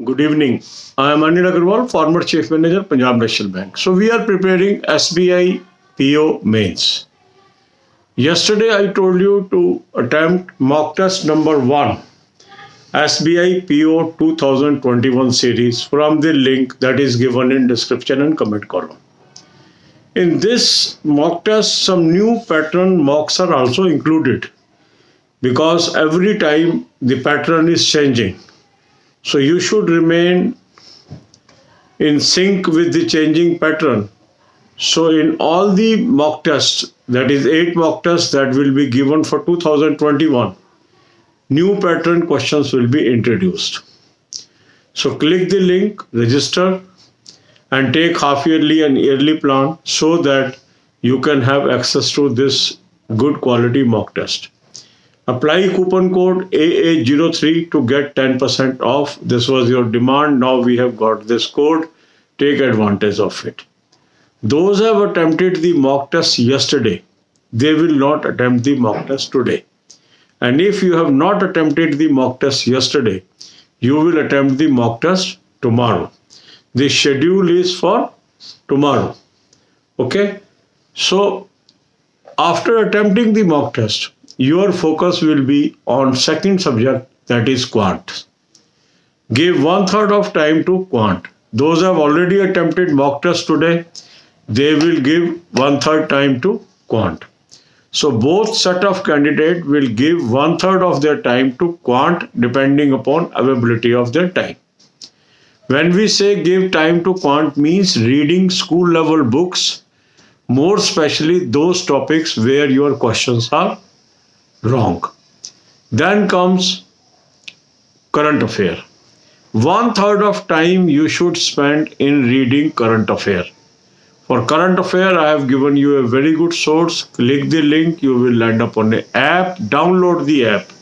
Good evening. I am Anil Agarwal, former Chief Manager, Punjab National Bank. So we are preparing SBI PO mains. Yesterday I told you to attempt mock test number 1, SBI PO 2021 series from the link that is given in description and comment column. In this mock test, some new pattern mocks are also included because every time the pattern is changing. So you should remain in sync with the changing pattern. So in all the mock tests, that is 8 mock tests that will be given for 2021, new pattern questions will be introduced. So click the link, register and take half yearly and yearly plan so that you can have access to this good quality mock test. Apply coupon code AA03 to get 10% off. This was your demand. Now we have got this code. Take advantage of it. Those who have attempted the mock test yesterday, they will not attempt the mock test today. And if you have not attempted the mock test yesterday, you will attempt the mock test tomorrow. The schedule is for tomorrow. Okay? So after attempting the mock test, your focus will be on second subject, that is quant. Give 1/3 of time to quant. Those who have already attempted mock test today, they will give 1/3 time to quant. So both set of candidates will give 1/3 of their time to quant depending upon availability of their time. When we say give time to quant means reading school level books, more especially those topics where your questions are wrong. Then comes current affair. 1/3 of time you should spend in reading current affair. For current affair, I have given you a very good source. Click the link, you will land up on an app. Download the app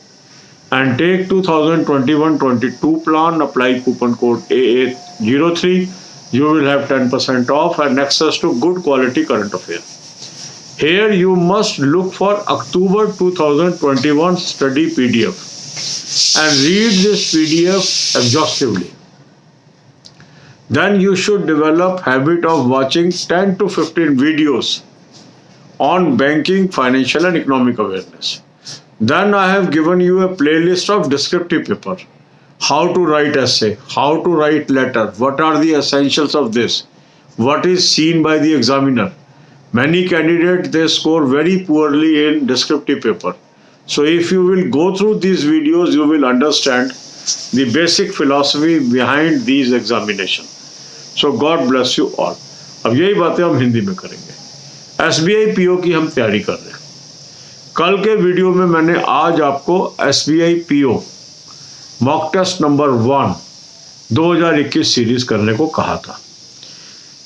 and take 2021-22 plan. Apply coupon code AA03. You will have 10% off and access to good quality current affair. Here you must look for October 2021 study PDF and read this PDF exhaustively. Then you should develop habit of watching 10 to 15 videos on banking, financial and economic awareness. Then I have given you a playlist of descriptive paper. How to write essay, how to write letter, what are the essentials of this, what is seen by the examiner. Many candidates, they score very poorly in descriptive paper. So if you will go through these videos, you will understand the basic philosophy behind these examinations. So God bless you all. अब यही बातें हम हिंदी में करेंगे. SBI PO की हम तैयारी कर रहे हैं. कल के वीडियो में मैंने आज आपको SBI PO mock test number 1 2021 series करने को कहा था.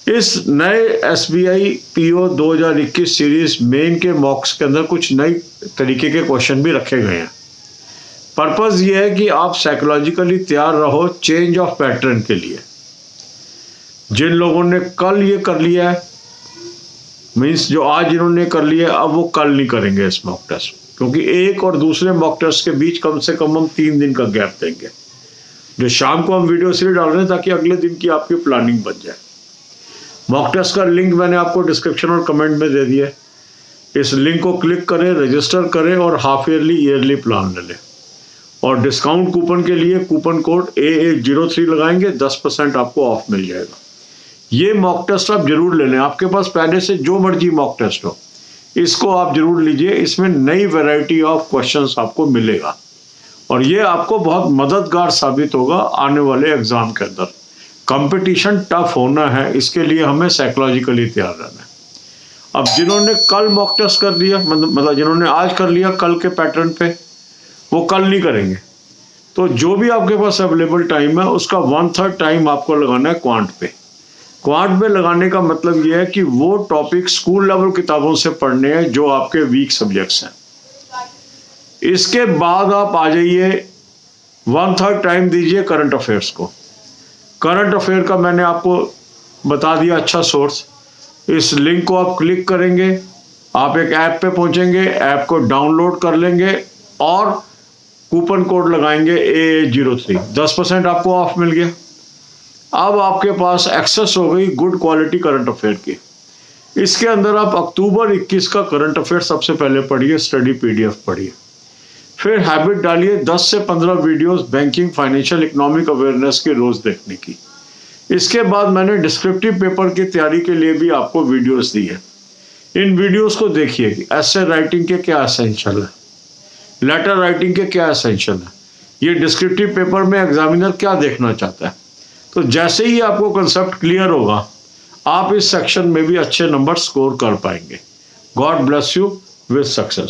इस नए SBI PO 2021 सीरीज मेन के मॉक्स के अंदर कुछ नए तरीके के क्वेश्चन भी रखे गए हैं. पर्पस ये है कि आप साइकोलॉजिकली तैयार रहो चेंज ऑफ पैटर्न के लिए. जिन लोगों ने कल ये कर लिया है, मीन्स जो आज इन्होंने कर लिया है, अब वो कल नहीं करेंगे इस मॉक टेस्ट, क्योंकि एक और दूसरे मॉक टेस्ट के बीच कम से कम हम 3 दिन का गैप देंगे. जो शाम को हम वीडियो इसलिए डाल रहे हैं ताकि अगले दिन की आपकी प्लानिंग बन जाए. मॉक टेस्ट का लिंक मैंने आपको डिस्क्रिप्शन और कमेंट में दे दिया है. इस लिंक को क्लिक करें, रजिस्टर करें और हाफ ईयरली प्लान ले लें. और डिस्काउंट कूपन के लिए कूपन कोड AA03 लगाएंगे, 10% आपको ऑफ मिल जाएगा. ये मॉक टेस्ट आप जरूर ले लें. आपके पास पहले से जो मर्जी मॉक टेस्ट हो, इसको आप जरूर लीजिए. इसमें नई वैरायटी ऑफ क्वेश्चंस आपको मिलेगा और ये आपको बहुत मददगार साबित होगा आने वाले एग्जाम के अंदर. कंपटीशन टफ होना है, इसके लिए हमें साइकोलॉजिकली तैयार रहना है. अब जिन्होंने कल मॉक टेस्ट कर लिया, मतलब जिन्होंने आज कर लिया कल के पैटर्न पे, वो कल नहीं करेंगे. तो जो भी आपके पास अवेलेबल टाइम है उसका 1/3 टाइम आपको लगाना है क्वांट पे. क्वांट पे लगाने का मतलब ये है कि वो टॉपिक स्कूल लेवल किताबों से पढ़ने हैं जो आपके वीक सब्जेक्ट्स हैं. इसके बाद आप आ जाइए, 1/3 टाइम दीजिए करंट अफेयर्स को. करंट अफेयर का मैंने आपको बता दिया अच्छा सोर्स. इस लिंक को आप क्लिक करेंगे, आप एक ऐप पे पहुंचेंगे, ऐप को डाउनलोड कर लेंगे और कूपन कोड लगाएंगे AA03, 10% आपको ऑफ मिल गया। अब आपके पास एक्सेस हो गई गुड क्वालिटी करंट अफेयर की। इसके अंदर आप अक्टूबर 21 का करंट अफेयर सबसे पहले पढ़िए, स्टडी PDF पढ़िए। फिर हैबिट डालिए 10 से 15 videos banking, financial, economic awareness की रोज देखने की। इसके बाद मैंने डिस्क्रिप्टिव पेपर की तैयारी के लिए भी आपको वीडियोस दी है। इन वीडियोस को देखिए कि एसे राइटिंग के क्या एसेंशियल है, लेटर राइटिंग के क्या एसेंशियल है, ये डिस्क्रिप्टिव पेपर में एग्जामिनर क्या देखना चाहता है। तो जैसे ही आपको कंसेप्ट क्लियर होगा, आप इस सेक्शन में भी अच्छे नंबर स्कोर कर पाएंगे। God bless you with success.